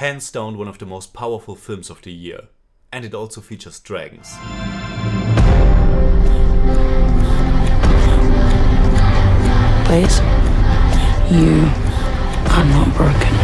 Hands down one of the most powerful films of the year. And it also features dragons. Please, you are not broken.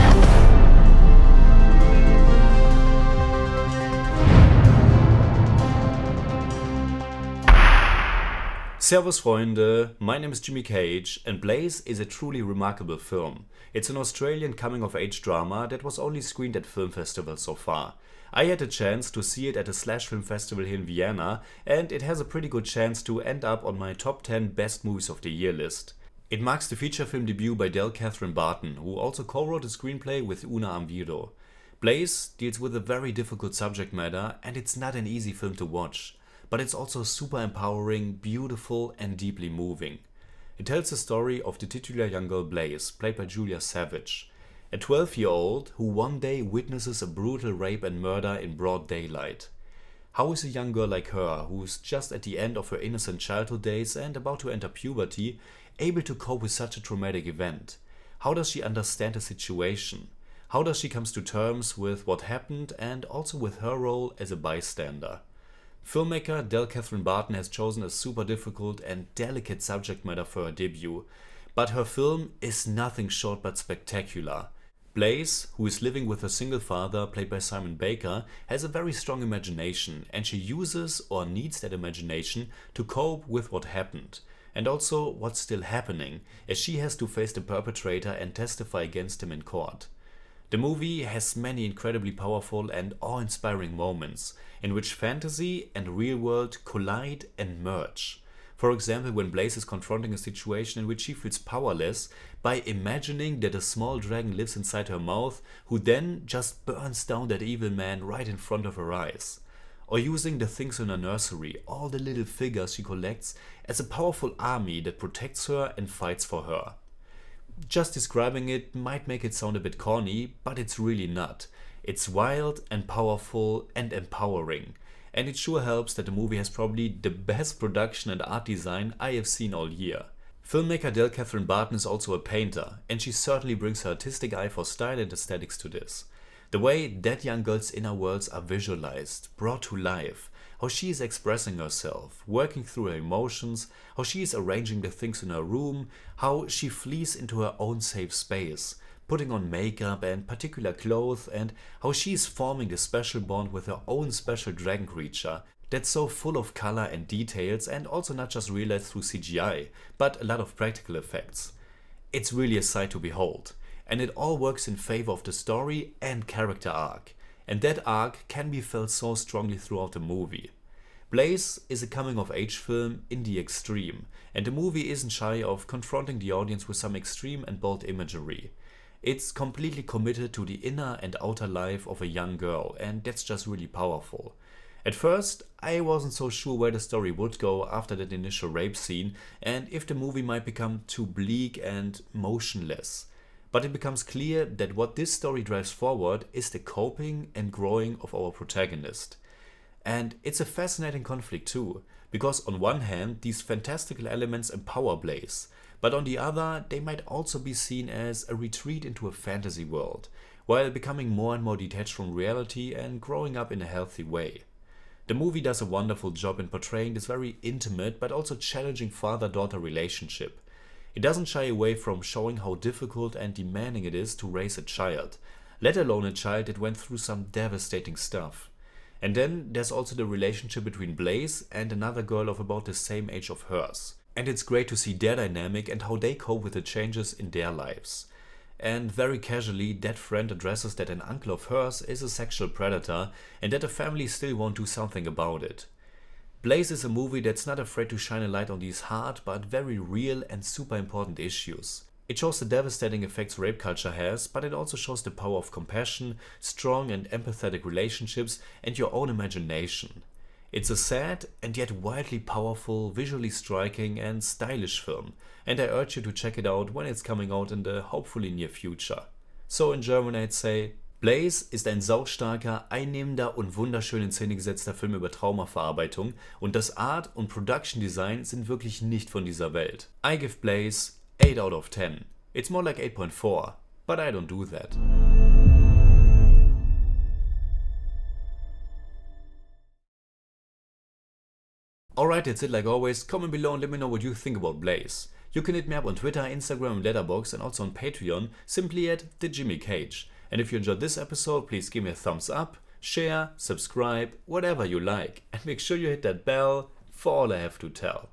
Servus Freunde, my name is Jimmy Cage and Blaze is a truly remarkable film. It's an Australian coming-of-age drama that was only screened at film festivals so far. I had a chance to see it at a Slash Film Festival here in Vienna, and it has a pretty good chance to end up on my top 10 best movies of the year list. It marks the feature film debut by Kathryn Barton, who also co-wrote a screenplay with Una Amvido. Blaze deals with a very difficult subject matter and it's not an easy film to watch. But it's also super empowering, beautiful and deeply moving. It tells the story of the titular young girl Blaze, played by Julia Savage, a 12-year-old who one day witnesses a brutal rape and murder in broad daylight. How is a young girl like her, who is just at the end of her innocent childhood days and about to enter puberty, able to cope with such a traumatic event? How does she understand the situation? How does she come to terms with what happened and also with her role as a bystander? Filmmaker Kathryn Barton has chosen a super difficult and delicate subject matter for her debut, but her film is nothing short but spectacular. Blaze, who is living with her single father, played by Simon Baker, has a very strong imagination and she uses or needs that imagination to cope with what happened and also what's still happening, as she has to face the perpetrator and testify against him in court. The movie has many incredibly powerful and awe-inspiring moments in which fantasy and real world collide and merge. For example, when Blaze is confronting a situation in which she feels powerless by imagining that a small dragon lives inside her mouth who then just burns down that evil man right in front of her eyes. Or using the things in her nursery, all the little figures she collects, as a powerful army that protects her and fights for her. Just describing it might make it sound a bit corny, but it's really not. It's wild and powerful and empowering. And it sure helps that the movie has probably the best production and art design I have seen all year. Filmmaker Kathryn Barton is also a painter, and she certainly brings her artistic eye for style and aesthetics to this. The way that young girl's inner worlds are visualized, brought to life, how she is expressing herself, working through her emotions, how she is arranging the things in her room, how she flees into her own safe space, putting on makeup and particular clothes, and how she is forming a special bond with her own special dragon creature that's so full of color and details and also not just realized through CGI, but a lot of practical effects. It's really a sight to behold, and it all works in favor of the story and character arc. And that arc can be felt so strongly throughout the movie. Blaze is a coming-of-age film in the extreme, and the movie isn't shy of confronting the audience with some extreme and bold imagery. It's completely committed to the inner and outer life of a young girl, and that's just really powerful. At first, I wasn't so sure where the story would go after that initial rape scene, and if the movie might become too bleak and motionless. But it becomes clear that what this story drives forward is the coping and growing of our protagonist. And it's a fascinating conflict too, because on one hand these fantastical elements empower Blaze, but on the other they might also be seen as a retreat into a fantasy world, while becoming more and more detached from reality and growing up in a healthy way. The movie does a wonderful job in portraying this very intimate but also challenging father-daughter relationship. It doesn't shy away from showing how difficult and demanding it is to raise a child, let alone a child that went through some devastating stuff. And then there's also the relationship between Blaze and another girl of about the same age of hers. And it's great to see their dynamic and how they cope with the changes in their lives. And very casually, that friend addresses that an uncle of hers is a sexual predator and that the family still won't do something about it. Blaze is a movie that's not afraid to shine a light on these hard but very real and super important issues. It shows the devastating effects rape culture has, but it also shows the power of compassion, strong and empathetic relationships, and your own imagination. It's a sad and yet wildly powerful, visually striking and stylish film, and I urge you to check it out when it's coming out in the hopefully near future. So in German I'd say, Blaze ist ein saustarker, einnehmender und wunderschön in Szene gesetzter Film über Trauma-Verarbeitung und das Art- und Production Design sind wirklich nicht von dieser Welt. I give Blaze 8 out of 10. It's more like 8.4, but I don't do that. Alright, that's it like always. Comment below and let me know what you think about Blaze. You can hit me up on Twitter, Instagram and Letterboxd, and also on Patreon, simply at TheJimmyCage. And if you enjoyed this episode, please give me a thumbs up, share, subscribe, whatever you like. And make sure you hit that bell for all I have to tell.